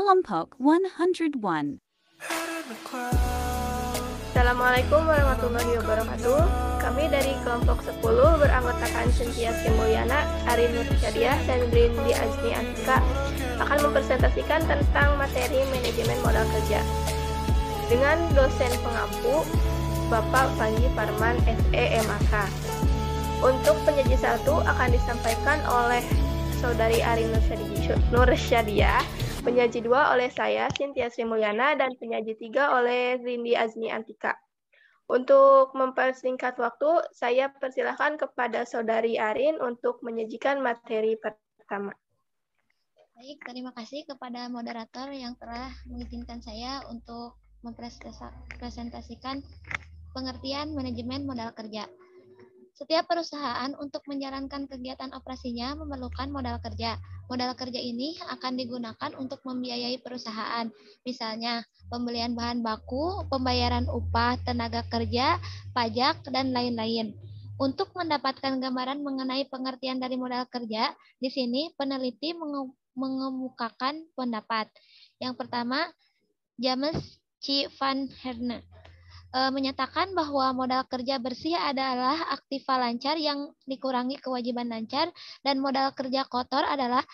Kelompok 101. Assalamualaikum warahmatullahi wabarakatuh. Kami dari kelompok 10 beranggotakan Cynthia Sri Mulyana, Arin Nursyadiah, dan Rindi Azmi Antika akan mempresentasikan tentang materi manajemen modal kerja dengan dosen pengampu Bapak Panji Parman SEMAK. Untuk penyaji 1 akan disampaikan oleh Saudari Arin Nursyadiah, penyaji 2 oleh saya, Cynthia Sri Mulyana, dan penyaji 3 oleh Rindi Azmi Antika. Untuk mempersingkat waktu, saya persilahkan kepada Saudari Arin untuk menyajikan materi pertama. Baik, terima kasih kepada moderator yang telah mengizinkan saya untuk mempresentasikan pengertian manajemen modal kerja. Setiap perusahaan untuk menjalankan kegiatan operasinya memerlukan modal kerja. Modal kerja ini akan digunakan untuk membiayai perusahaan, misalnya pembelian bahan baku, pembayaran upah tenaga kerja, pajak, dan lain-lain. Untuk mendapatkan gambaran mengenai pengertian dari modal kerja, di sini peneliti mengemukakan pendapat. Yang pertama, James C. Van Herne menyatakan bahwa modal kerja bersih adalah aktiva lancar yang dikurangi kewajiban lancar, dan modal kerja kotor adalah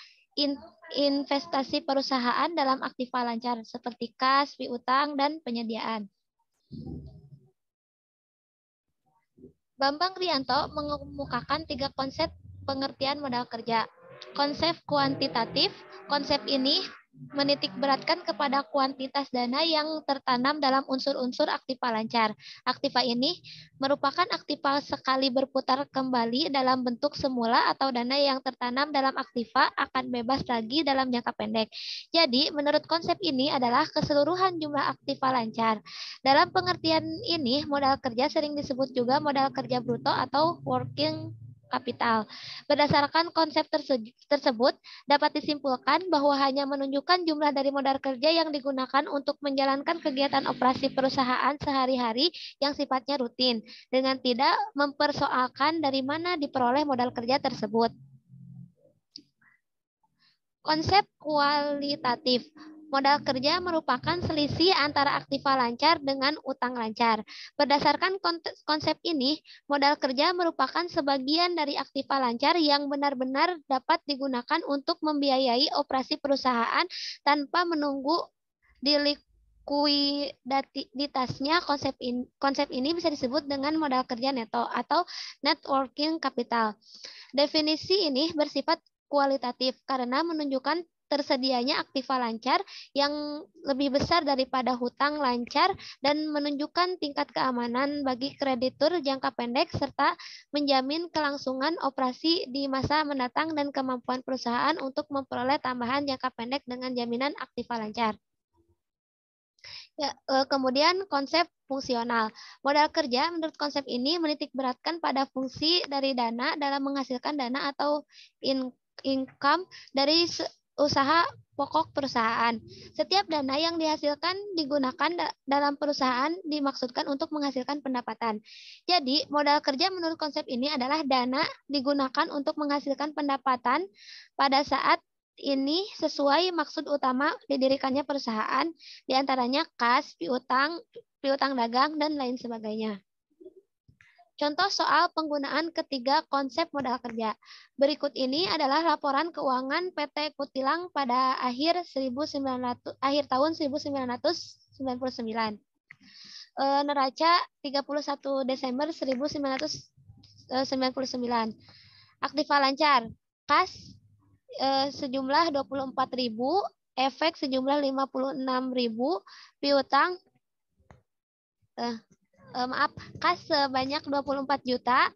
investasi perusahaan dalam aktiva lancar seperti kas, piutang, dan penyediaan. Bambang Rianto mengemukakan 3 konsep pengertian modal kerja. Konsep kuantitatif, konsep ini menitik beratkan kepada kuantitas dana yang tertanam dalam unsur-unsur aktiva lancar. Aktiva ini merupakan aktiva sekali berputar kembali dalam bentuk semula atau dana yang tertanam dalam aktiva akan bebas lagi dalam jangka pendek. Jadi, menurut konsep ini adalah keseluruhan jumlah aktiva lancar. Dalam pengertian ini, modal kerja sering disebut juga modal kerja bruto atau working kapital. Berdasarkan konsep tersebut, dapat disimpulkan bahwa hanya menunjukkan jumlah dari modal kerja yang digunakan untuk menjalankan kegiatan operasi perusahaan sehari-hari yang sifatnya rutin, dengan tidak mempersoalkan dari mana diperoleh modal kerja tersebut. Konsep kualitatif. Modal kerja merupakan selisih antara aktiva lancar dengan utang lancar. Berdasarkan konsep ini, modal kerja merupakan sebagian dari aktiva lancar yang benar-benar dapat digunakan untuk membiayai operasi perusahaan tanpa menunggu likuiditasnya. Konsep ini bisa disebut dengan modal kerja neto atau net working capital. Definisi ini bersifat kualitatif karena menunjukkan tersedianya aktiva lancar yang lebih besar daripada hutang lancar dan menunjukkan tingkat keamanan bagi kreditur jangka pendek serta menjamin kelangsungan operasi di masa mendatang dan kemampuan perusahaan untuk memperoleh tambahan jangka pendek dengan jaminan aktiva lancar. Kemudian konsep fungsional. Modal kerja menurut konsep ini menitik beratkan pada fungsi dari dana dalam menghasilkan dana atau income dari usaha pokok perusahaan. Setiap dana yang dihasilkan digunakan dalam perusahaan dimaksudkan untuk menghasilkan pendapatan. Jadi, modal kerja menurut konsep ini adalah dana digunakan untuk menghasilkan pendapatan pada saat ini sesuai maksud utama didirikannya perusahaan, diantaranya kas, piutang dagang, dan lain sebagainya. Contoh soal penggunaan ketiga konsep modal kerja. Berikut ini adalah laporan keuangan PT Kutilang pada akhir tahun 1999. Neraca 31 Desember 1999. Aktiva lancar. Kas sejumlah 24.000, efek sejumlah 56.000, piutang kas sebanyak 24 juta,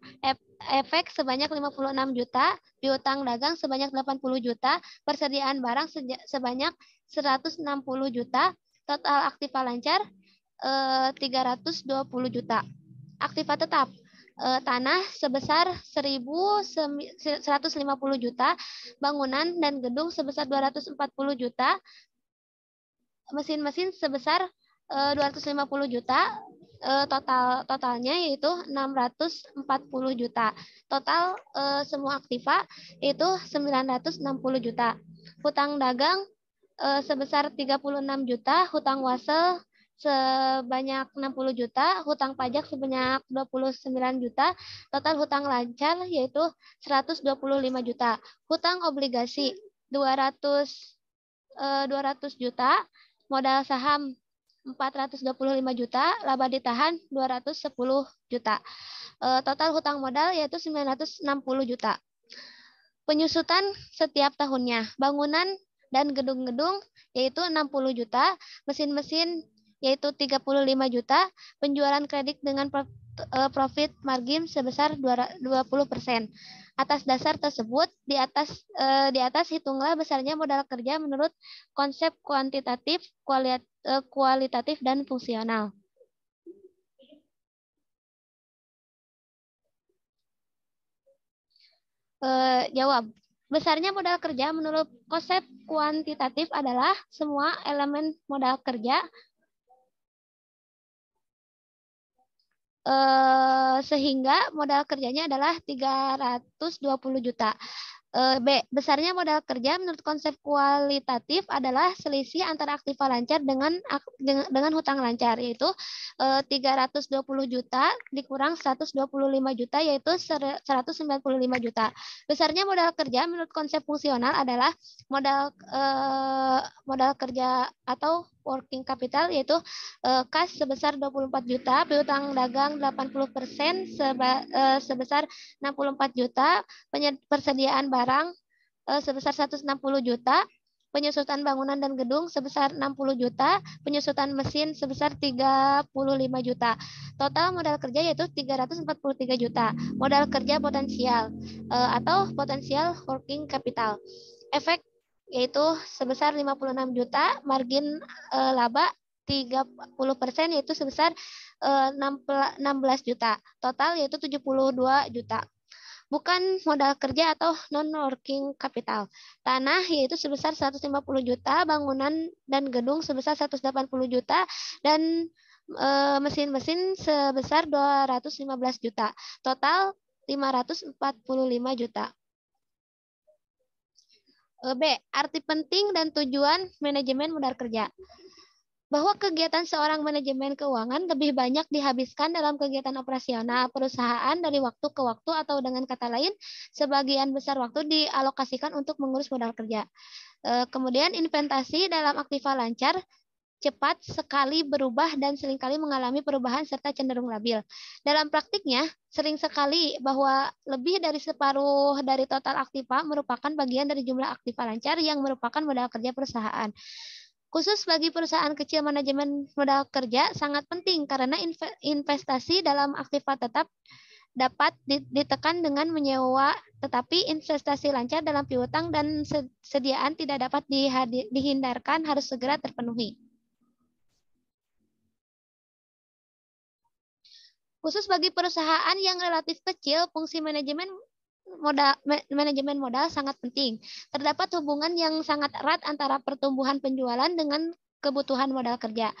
efek sebanyak 56 juta, piutang dagang sebanyak 80 juta, persediaan barang sebanyak 160 juta, total aktiva lancar 320 juta. Aktiva tetap, tanah sebesar 1.150 juta, bangunan dan gedung sebesar 240 juta, mesin-mesin sebesar 250 juta, totalnya yaitu 640 juta. Total semua aktiva itu 960 juta. Hutang dagang sebesar 36 juta, hutang wasel sebanyak 60 juta, hutang pajak sebanyak 29 juta, total hutang lancar yaitu 125 juta. Hutang obligasi 200 juta, modal saham 425 juta, laba ditahan 210 juta. Total hutang modal yaitu 960 juta. Penyusutan setiap tahunnya, bangunan dan gedung-gedung yaitu 60 juta, mesin-mesin yaitu 35 juta, penjualan kredit dengan profit margin sebesar 20%. Atas dasar tersebut, di atas hitunglah besarnya modal kerja menurut konsep kuantitatif, kualitatif, dan fungsional. Jawab. Besarnya modal kerja menurut konsep kuantitatif adalah semua elemen modal kerja sehingga modal kerjanya adalah 320 juta. B. Besarnya modal kerja menurut konsep kualitatif adalah selisih antara aktiva lancar dengan hutang lancar, yaitu 320 juta dikurang 125 juta, yaitu 195 juta. Besarnya modal kerja menurut konsep fungsional adalah modal kerja atau working capital, yaitu kas sebesar 24 juta, piutang dagang 80% sebesar 64 juta, persediaan barang sebesar 160 juta, penyusutan bangunan dan gedung sebesar 60 juta, penyusutan mesin sebesar 35 juta. Total modal kerja yaitu 343 juta. Modal kerja potensial atau potensial working capital. Efek yaitu sebesar 56 juta, margin laba 30% yaitu sebesar 16 juta. Total yaitu 72 juta. Bukan modal kerja atau non-working capital. Tanah yaitu sebesar 150 juta, bangunan dan gedung sebesar 180 juta, dan mesin-mesin sebesar 215 juta. Total 545 juta. B. Arti penting dan tujuan manajemen modal kerja. Bahwa kegiatan seorang manajemen keuangan lebih banyak dihabiskan dalam kegiatan operasional perusahaan dari waktu ke waktu, atau dengan kata lain, sebagian besar waktu dialokasikan untuk mengurus modal kerja. Kemudian investasi dalam aktiva lancar cepat sekali berubah dan seringkali mengalami perubahan serta cenderung labil. Dalam praktiknya, sering sekali bahwa lebih dari separuh dari total aktiva merupakan bagian dari jumlah aktiva lancar yang merupakan modal kerja perusahaan. Khusus bagi perusahaan kecil, manajemen modal kerja sangat penting karena investasi dalam aktiva tetap dapat ditekan dengan menyewa, tetapi investasi lancar dalam piutang dan sediaan tidak dapat dihindarkan, harus segera terpenuhi. Khusus bagi perusahaan yang relatif kecil, fungsi manajemen modal sangat penting. Terdapat hubungan yang sangat erat antara pertumbuhan penjualan dengan kebutuhan modal kerja.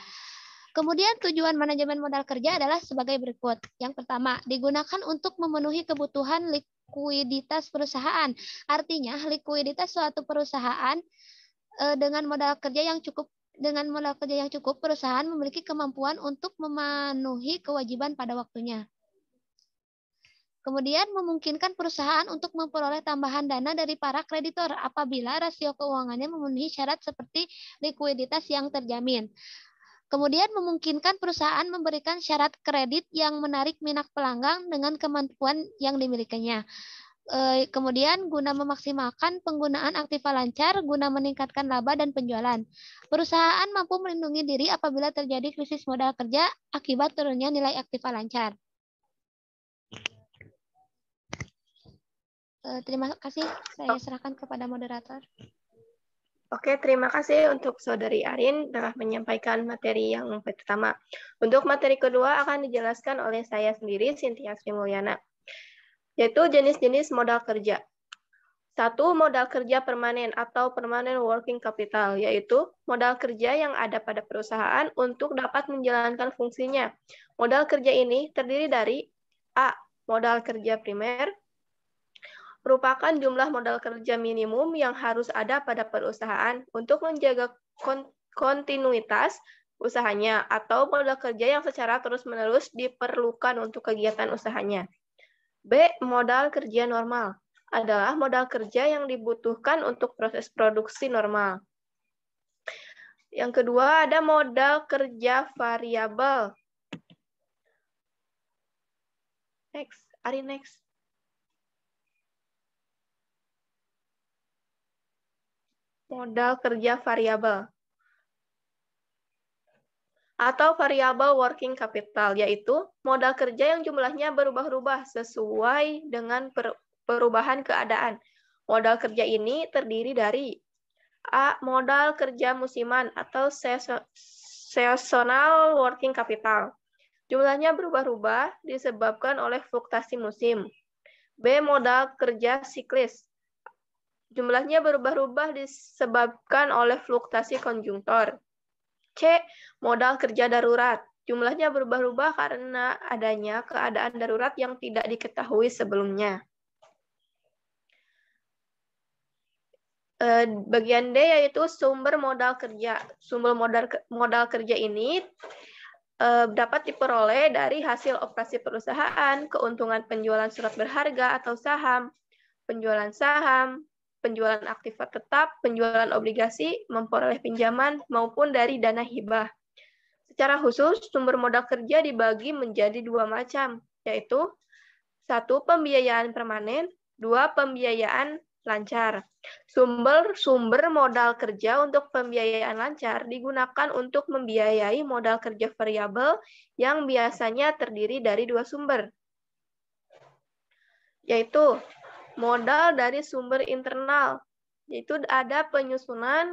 Kemudian tujuan manajemen modal kerja adalah sebagai berikut. Yang pertama, digunakan untuk memenuhi kebutuhan likuiditas perusahaan. Artinya, likuiditas suatu perusahaan dengan modal kerja yang cukup, perusahaan memiliki kemampuan untuk memenuhi kewajiban pada waktunya. Kemudian memungkinkan perusahaan untuk memperoleh tambahan dana dari para kreditor apabila rasio keuangannya memenuhi syarat seperti likuiditas yang terjamin. Kemudian memungkinkan perusahaan memberikan syarat kredit yang menarik minat pelanggan dengan kemampuan yang dimilikinya. Kemudian guna memaksimalkan penggunaan aktiva lancar guna meningkatkan laba dan penjualan. Perusahaan mampu melindungi diri apabila terjadi krisis modal kerja akibat turunnya nilai aktiva lancar. Terima kasih, saya serahkan kepada moderator. Oke, terima kasih untuk Saudari Arin telah menyampaikan materi yang pertama. Untuk materi kedua akan dijelaskan oleh saya sendiri, Cynthia Sri Mulyana, yaitu jenis-jenis modal kerja. 1. Modal kerja permanen atau permanent working capital, yaitu modal kerja yang ada pada perusahaan untuk dapat menjalankan fungsinya. Modal kerja ini terdiri dari A. Modal kerja primer, merupakan jumlah modal kerja minimum yang harus ada pada perusahaan untuk menjaga kontinuitas usahanya atau modal kerja yang secara terus-menerus diperlukan untuk kegiatan usahanya. B. Modal kerja normal adalah modal kerja yang dibutuhkan untuk proses produksi normal. Yang kedua ada modal kerja variabel. Next, Ari next. Modal kerja variabel atau variable working capital, yaitu modal kerja yang jumlahnya berubah-ubah sesuai dengan perubahan keadaan. Modal kerja ini terdiri dari A. Modal kerja musiman atau seasonal working capital. Jumlahnya berubah-ubah disebabkan oleh fluktuasi musim. B. Modal kerja siklis. Jumlahnya berubah-ubah disebabkan oleh fluktuasi konjungtor. C. Modal kerja darurat. Jumlahnya berubah-ubah karena adanya keadaan darurat yang tidak diketahui sebelumnya. Bagian D yaitu sumber modal kerja. Sumber modal kerja ini dapat diperoleh dari hasil operasi perusahaan, keuntungan penjualan surat berharga atau saham, penjualan aktiva tetap, penjualan obligasi, memperoleh pinjaman, maupun dari dana hibah. Secara khusus, sumber modal kerja dibagi menjadi dua macam, yaitu 1. Pembiayaan permanen, 2. Pembiayaan lancar. Sumber modal kerja untuk pembiayaan lancar digunakan untuk membiayai modal kerja variabel yang biasanya terdiri dari dua sumber, yaitu modal dari sumber internal, yaitu ada penyusunan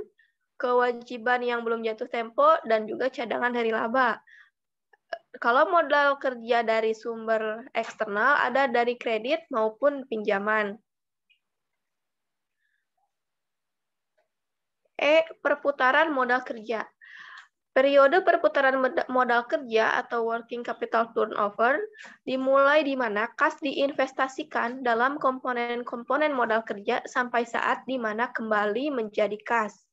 kewajiban yang belum jatuh tempo dan juga cadangan dari laba. Kalau modal kerja dari sumber eksternal ada dari kredit maupun pinjaman. E. Perputaran modal kerja. Periode perputaran modal kerja atau working capital turnover dimulai di mana kas diinvestasikan dalam komponen-komponen modal kerja sampai saat di mana kembali menjadi kas.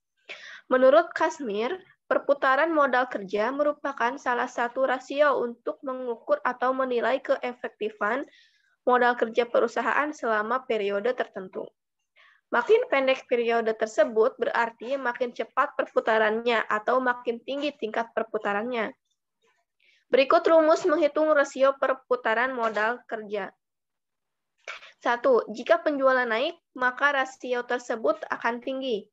Menurut Kazmir, perputaran modal kerja merupakan salah satu rasio untuk mengukur atau menilai keefektifan modal kerja perusahaan selama periode tertentu. Makin pendek periode tersebut berarti makin cepat perputarannya atau makin tinggi tingkat perputarannya. Berikut rumus menghitung rasio perputaran modal kerja. 1. Jika penjualan naik, maka rasio tersebut akan tinggi.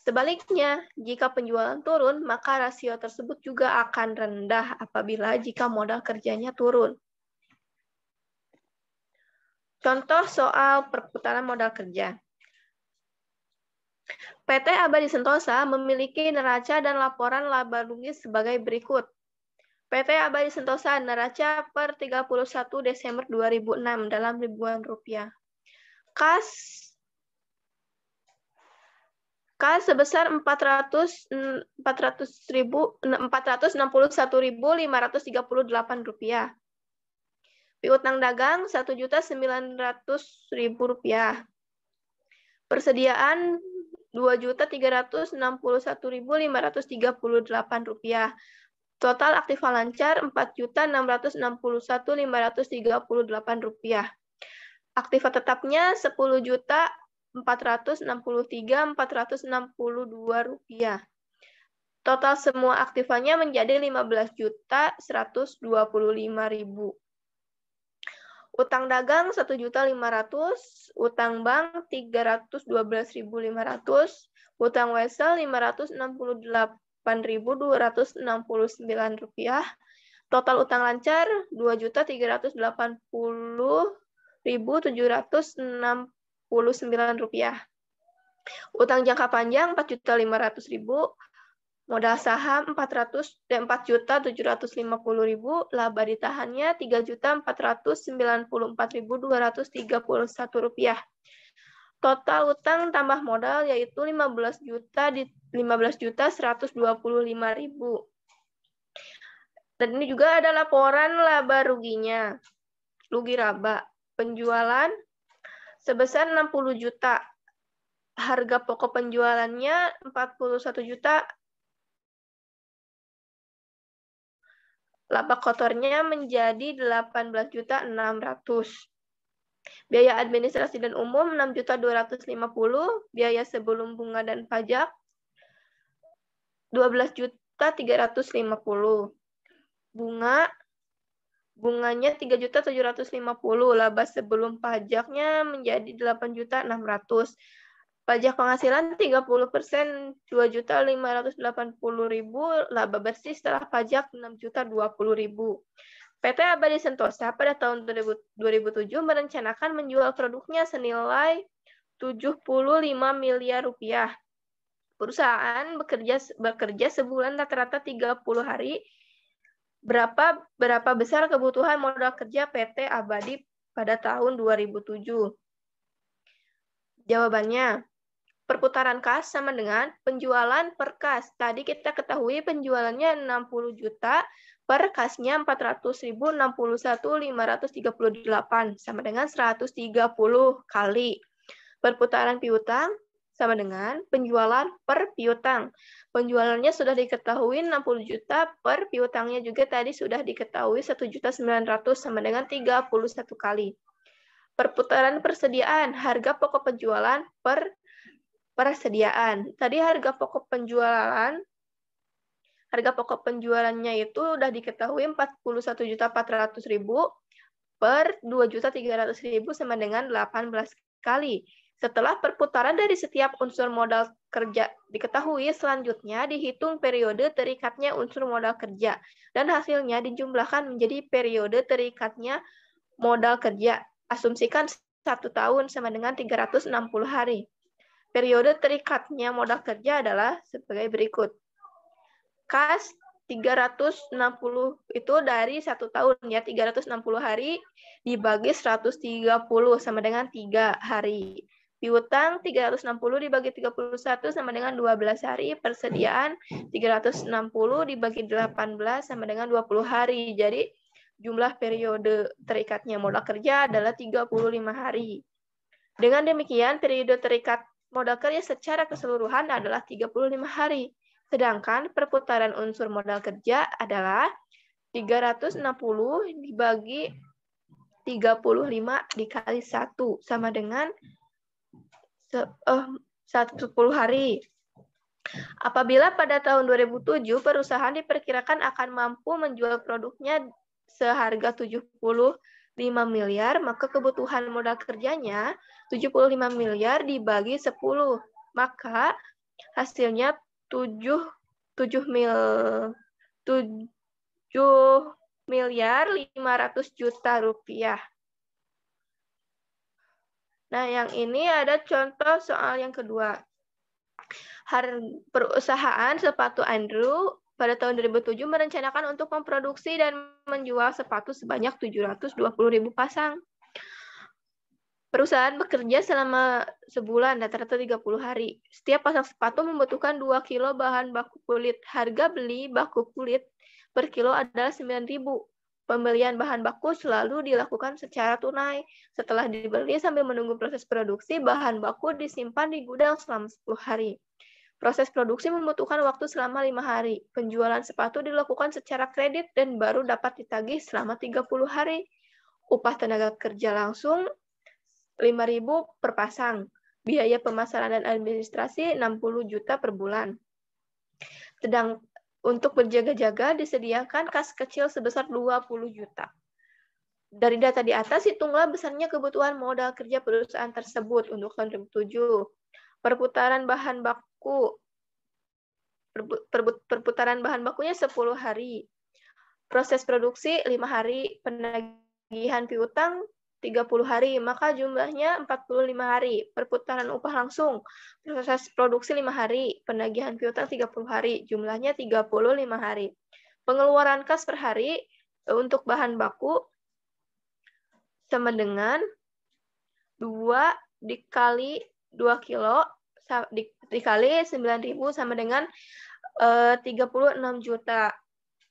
Sebaliknya, jika penjualan turun, maka rasio tersebut juga akan rendah apabila jika modal kerjanya turun. Contoh soal perputaran modal kerja. PT Abadi Sentosa memiliki neraca dan laporan laba rugi sebagai berikut. PT Abadi Sentosa neraca per 31 Desember 2006 dalam ribuan rupiah. Kas sebesar 461.538 rupiah. Piutang dagang 1.900.000 rupiah. Persediaan 2.361.538 rupiah. Total aktiva lancar 4.661.538 rupiah. Aktiva tetapnya 10.463.462 rupiah. Total semua aktivanya menjadi 15.125.000. Utang dagang 1.500.000, utang bank 312.500, utang wesel 568.269 rupiah. Total utang lancar 2.380.769 rupiah. Utang jangka panjang 4.500.000. Modal saham 4.750.000, laba ditahannya 3.494.231 rupiah. Total utang tambah modal yaitu 15.125.000. Dan ini juga ada laporan laba ruginya. Rugi laba penjualan sebesar 60 juta. Harga pokok penjualannya 41 juta. Laba kotornya menjadi 18.600. Biaya administrasi dan umum 6.250.000, biaya sebelum bunga dan pajak 12.350.000. Bunganya 3.750.000, laba sebelum pajaknya menjadi 8.600.000. Pajak penghasilan 30%, 2.580.000, laba bersih setelah pajak 6.020.000. PT Abadi Sentosa pada tahun 2007 merencanakan menjual produknya senilai 75 miliar rupiah. Perusahaan bekerja sebulan rata-rata 30 hari. Berapa besar kebutuhan modal kerja PT Abadi pada tahun 2007? Jawabannya, perputaran kas sama dengan penjualan per kas. Tadi kita ketahui penjualannya 60 juta, per kasnya 400.000, 61.538, sama dengan 130 kali. Perputaran piutang sama dengan penjualan per piutang. Penjualannya sudah diketahui 60 juta, per piutangnya juga tadi sudah diketahui 1.900.000 sama dengan 31 kali. Perputaran persediaan, harga pokok penjualan per persediaan. Tadi harga pokok penjualannya itu udah diketahui 41.400.000 per 2.300.000 sama dengan 18 kali. Setelah perputaran dari setiap unsur modal kerja diketahui, selanjutnya dihitung periode terikatnya unsur modal kerja dan hasilnya dijumlahkan menjadi periode terikatnya modal kerja. Asumsikan 1 tahun sama dengan 360 hari. Periode terikatnya modal kerja adalah sebagai berikut. Kas 360 itu dari 1 tahun ya, 360 hari dibagi 130 sama dengan 3 hari. Piutang 360 dibagi 31 sama dengan 12 hari. Persediaan 360 dibagi 18 sama dengan 20 hari. Jadi jumlah periode terikatnya modal kerja adalah 35 hari. Dengan demikian, periode terikat modal kerja secara keseluruhan adalah 35 hari. Sedangkan perputaran unsur modal kerja adalah 360 dibagi 35 dikali 1 sama dengan 10 hari. Apabila pada tahun 2007 perusahaan diperkirakan akan mampu menjual produknya seharga 75 miliar, maka kebutuhan modal kerjanya 75 miliar dibagi 10, maka hasilnya 7 miliar 500 juta rupiah. Nah, yang ini ada contoh soal yang kedua. Perusahaan sepatu Andrew pada tahun 2007 merencanakan untuk memproduksi dan menjual sepatu sebanyak 720.000 pasang. Perusahaan bekerja selama sebulan, rata-rata 30 hari. Setiap pasang sepatu membutuhkan 2 kilo bahan baku kulit. Harga beli baku kulit per kilo adalah 9.000. Pembelian bahan baku selalu dilakukan secara tunai. Setelah dibeli sambil menunggu proses produksi, bahan baku disimpan di gudang selama 10 hari. Proses produksi membutuhkan waktu selama 5 hari. Penjualan sepatu dilakukan secara kredit dan baru dapat ditagih selama 30 hari. Upah tenaga kerja langsung 5.000 per pasang. Biaya pemasaran dan administrasi 60 juta per bulan. Sedang untuk berjaga-jaga disediakan kas kecil sebesar 20 juta. Dari data di atas, hitunglah besarnya kebutuhan modal kerja perusahaan tersebut untuk tahun 2007. Perputaran bahan bakunya 10 hari. Proses produksi 5 hari. Penagihan piutang 30 hari, maka jumlahnya 45 hari. Perputaran upah langsung. Proses produksi 5 hari. Penagihan piutang 30 hari. Jumlahnya 35 hari. Pengeluaran kas per hari untuk bahan baku sama dengan 2 dikali 2 kilo dikali 9.000 sama dengan 36 juta.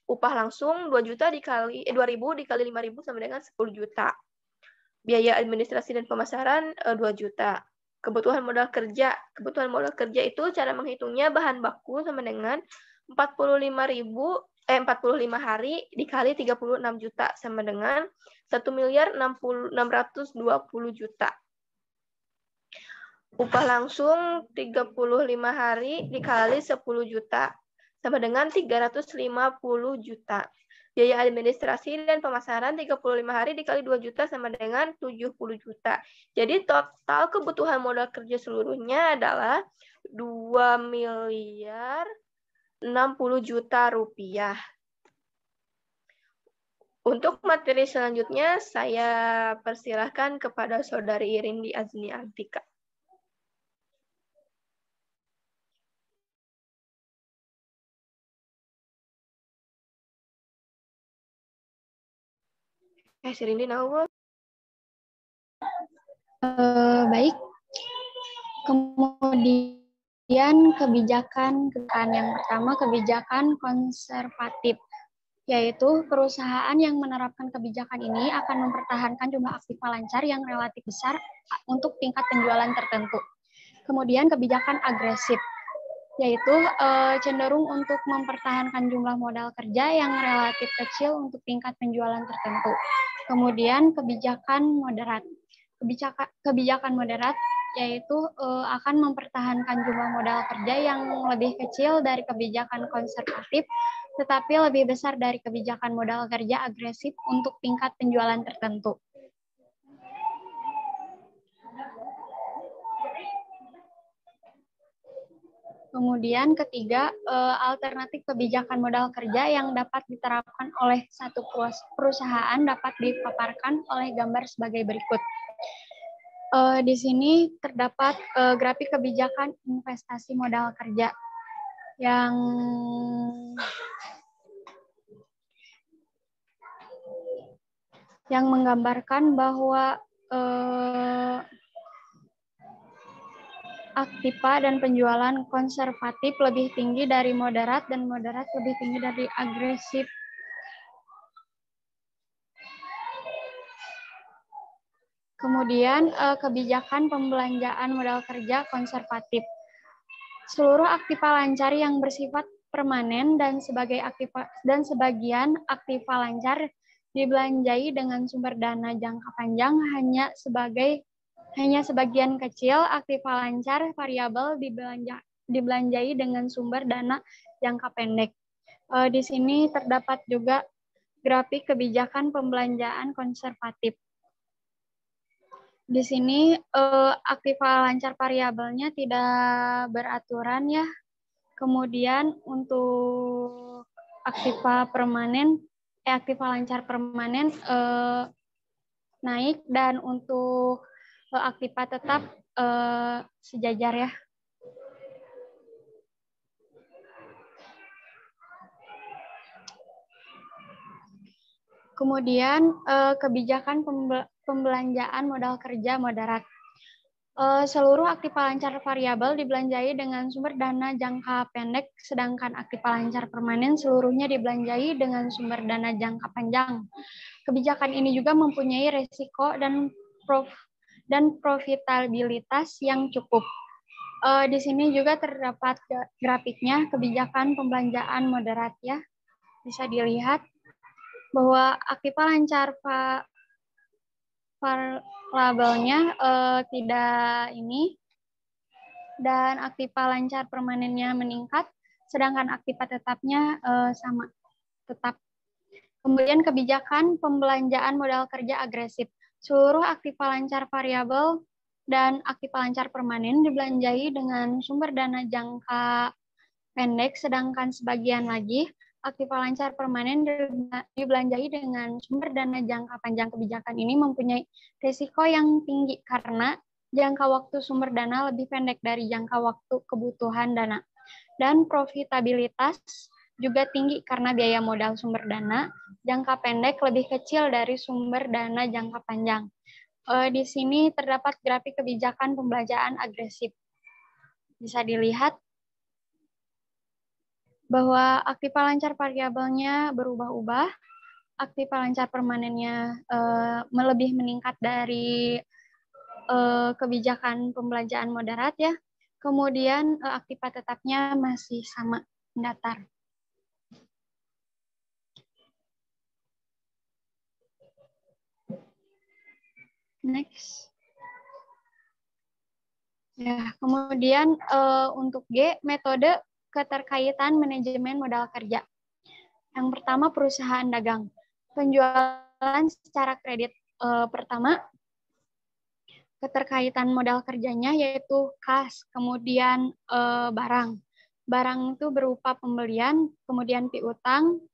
Upah langsung 2 juta dikali 2.000 dikali 5.000 sama dengan 10 juta. Biaya administrasi dan pemasaran 2 juta. Kebutuhan modal kerja itu cara menghitungnya bahan baku sama dengan 45 hari dikali 36 juta sama dengan 1.620.000.000 juta. Upah langsung 35 hari dikali 10 juta sama dengan 350 juta. Biaya administrasi dan pemasaran 35 hari dikali 2 juta sama dengan 70 juta. Jadi total kebutuhan modal kerja seluruhnya adalah 2.060.000.000 rupiah. Untuk materi selanjutnya saya persilahkan kepada Saudari Irindi Azni Antika. Sirindi nahu. Baik. Kemudian kebijakan yang pertama kebijakan konservatif, yaitu perusahaan yang menerapkan kebijakan ini akan mempertahankan jumlah aktiva lancar yang relatif besar untuk tingkat penjualan tertentu. Kemudian kebijakan agresif, yaitu cenderung untuk mempertahankan jumlah modal kerja yang relatif kecil untuk tingkat penjualan tertentu. Kemudian kebijakan moderat. Kebijakan moderat yaitu akan mempertahankan jumlah modal kerja yang lebih kecil dari kebijakan konservatif, tetapi lebih besar dari kebijakan modal kerja agresif untuk tingkat penjualan tertentu. Kemudian ketiga, alternatif kebijakan modal kerja yang dapat diterapkan oleh satu perusahaan dapat dipaparkan oleh gambar sebagai berikut. Di sini terdapat grafik kebijakan investasi modal kerja yang menggambarkan bahwa aktiva dan penjualan konservatif lebih tinggi dari moderat dan moderat lebih tinggi dari agresif. Kemudian kebijakan pembelanjaan modal kerja konservatif. Seluruh aktiva lancar yang bersifat permanen dan sebagian aktiva lancar dibelanjai dengan sumber dana jangka panjang hanya sebagian kecil aktiva lancar variabel dibelanjai dengan sumber dana jangka pendek. Di sini terdapat juga grafik kebijakan pembelanjaan konservatif. Di sini aktiva lancar variabelnya tidak beraturan ya. Kemudian untuk aktiva lancar permanen naik dan untuk aktiva tetap sejajar ya. Kemudian kebijakan pembelanjaan modal kerja moderat. Seluruh aktiva lancar variabel dibelanjai dengan sumber dana jangka pendek, sedangkan aktiva lancar permanen seluruhnya dibelanjai dengan sumber dana jangka panjang. Kebijakan ini juga mempunyai resiko dan profitabilitas yang cukup. Di sini juga terdapat grafiknya kebijakan pembelanjaan moderat ya. Bisa dilihat bahwa aktiva lancar variabelnya tidak ini dan aktiva lancar permanennya meningkat, sedangkan aktiva tetapnya sama tetap. Kemudian kebijakan pembelanjaan modal kerja agresif. Seluruh aktiva lancar variabel dan aktiva lancar permanen dibelanjai dengan sumber dana jangka pendek, sedangkan sebagian lagi aktiva lancar permanen dibelanjai dengan sumber dana jangka panjang. Kebijakan ini mempunyai risiko yang tinggi karena jangka waktu sumber dana lebih pendek dari jangka waktu kebutuhan dana. Dan profitabilitas juga tinggi karena biaya modal sumber dana jangka pendek lebih kecil dari sumber dana jangka panjang. Di sini terdapat grafik kebijakan pembelanjaan agresif. Bisa dilihat bahwa aktiva lancar variabelnya berubah-ubah aktiva lancar permanennya lebih meningkat dari kebijakan pembelanjaan moderat ya. Kemudian aktiva tetapnya masih sama, datar. Next. Ya, kemudian untuk G, metode keterkaitan manajemen modal kerja. Yang pertama, perusahaan dagang. Penjualan secara kredit. Pertama, keterkaitan modal kerjanya yaitu kas, kemudian barang. Barang itu berupa pembelian, kemudian piutang.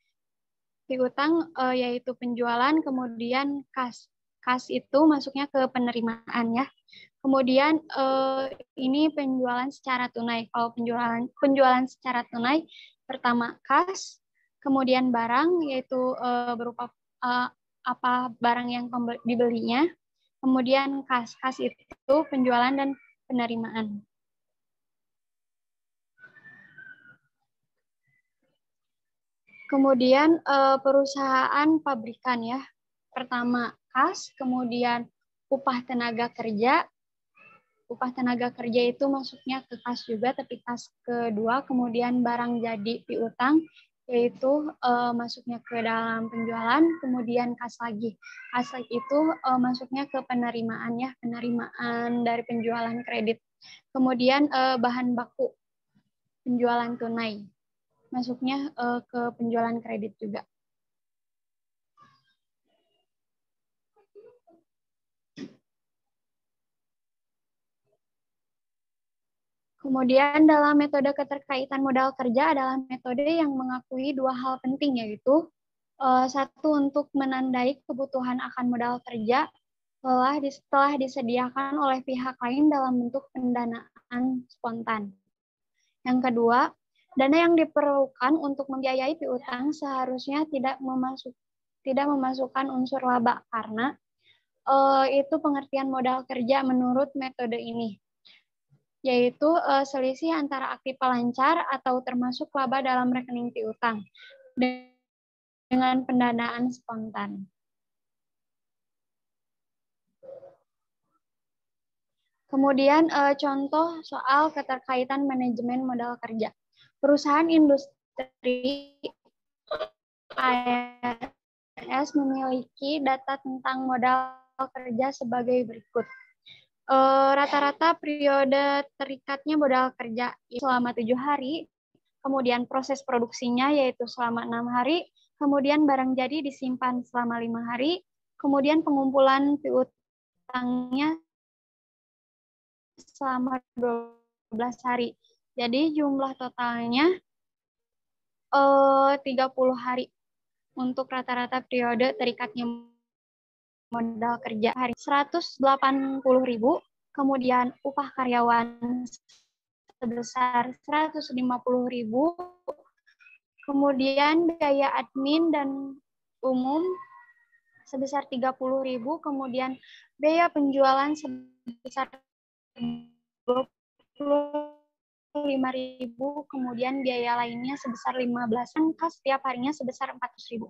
Piutang yaitu penjualan, kemudian kas. Kas itu masuknya ke penerimaan ya. Kemudian ini penjualan secara tunai. Kalau penjualan secara tunai, pertama kas, kemudian barang yaitu berupa apa barang yang dibelinya, kemudian kas. Kas itu penjualan dan penerimaan. Kemudian perusahaan pabrikan ya. Pertama kas, kemudian upah tenaga kerja. Upah tenaga kerja itu masuknya ke kas juga, tapi kas kedua, kemudian barang jadi piutang, yaitu masuknya ke dalam penjualan, kemudian kas lagi. Kas lagi itu masuknya ke penerimaan ya, penerimaan dari penjualan kredit. Kemudian bahan baku, penjualan tunai, masuknya ke penjualan kredit juga. Kemudian dalam metode keterkaitan modal kerja adalah metode yang mengakui dua hal penting, yaitu satu, untuk menandai kebutuhan akan modal kerja setelah disediakan oleh pihak lain dalam bentuk pendanaan spontan. Yang kedua, dana yang diperlukan untuk membiayai piutang seharusnya tidak memasukkan unsur laba, karena itu pengertian modal kerja menurut metode ini, yaitu selisih antara aktiva lancar atau termasuk laba dalam rekening piutang dengan pendanaan spontan. Kemudian contoh soal keterkaitan manajemen modal kerja. Perusahaan industri AS memiliki data tentang modal kerja sebagai berikut. Rata-rata periode terikatnya modal kerja selama 7 hari, kemudian proses produksinya yaitu selama 6 hari, kemudian barang jadi disimpan selama 5 hari, kemudian pengumpulan piutangnya selama 12 hari. Jadi jumlah totalnya 30 hari untuk rata-rata periode terikatnya modal kerja hari 180.000, kemudian upah karyawan sebesar 150.000, kemudian biaya admin dan umum sebesar 30.000, kemudian biaya penjualan sebesar 25.000, kemudian biaya lainnya sebesar 15, kas setiap harinya sebesar 400.000.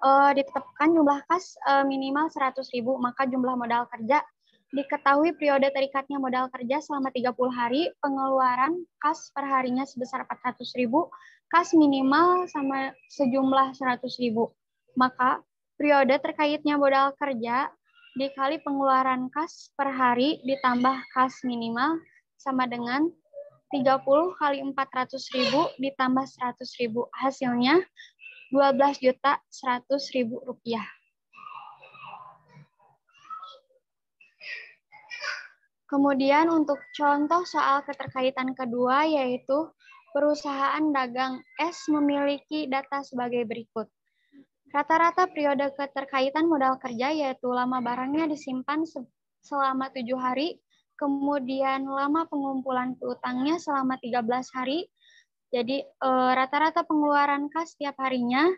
Ditetapkan jumlah kas minimal 100.000, maka jumlah modal kerja diketahui periode terikatnya modal kerja selama 30 hari, pengeluaran kas per harinya sebesar 400.000, kas minimal sama sejumlah 100.000. Maka periode terkaitnya modal kerja dikali pengeluaran kas per hari ditambah kas minimal sama dengan 30 kali 400.000 ditambah 100.000. Hasilnya 12.100.000 rupiah. Kemudian untuk contoh soal keterkaitan kedua, yaitu perusahaan dagang S memiliki data sebagai berikut. Rata-rata periode keterkaitan modal kerja yaitu lama barangnya disimpan selama 7 hari, kemudian lama pengumpulan piutangnya selama 13 hari. Jadi rata-rata pengeluaran kas setiap harinya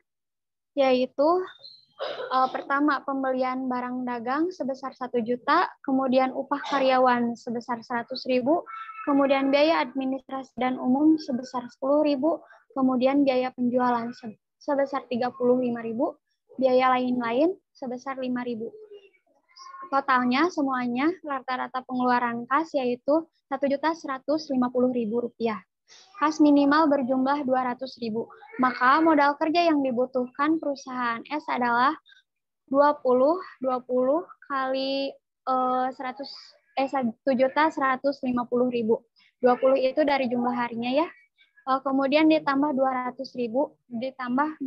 yaitu pertama pembelian barang dagang sebesar 1 juta, kemudian upah karyawan sebesar 100.000, kemudian biaya administrasi dan umum sebesar 10.000, kemudian biaya penjualan sebesar 35.000, biaya lain-lain sebesar 5.000. Totalnya semuanya rata-rata pengeluaran kas yaitu Rp1.150.000. Kas minimal berjumlah 200.000. Maka modal kerja yang dibutuhkan perusahaan S adalah 20 kali 1.150.000. 20 itu dari jumlah harinya ya. Kemudian ditambah 200.000 ditambah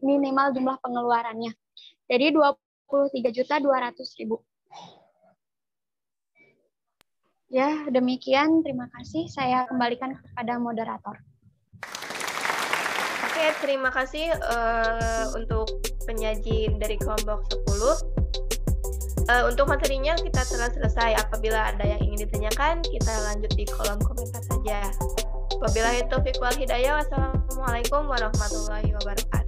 minimal jumlah pengeluarannya. Jadi 23.200.000. Ya, demikian. Terima kasih. Saya kembalikan kepada moderator. Oke, terima kasih untuk penyaji dari kelompok 10. Untuk materinya kita telah selesai. Apabila ada yang ingin ditanyakan, kita lanjut di kolom komentar saja. Wabillahi taufiq wal hidayah. Wassalamualaikum warahmatullahi wabarakatuh.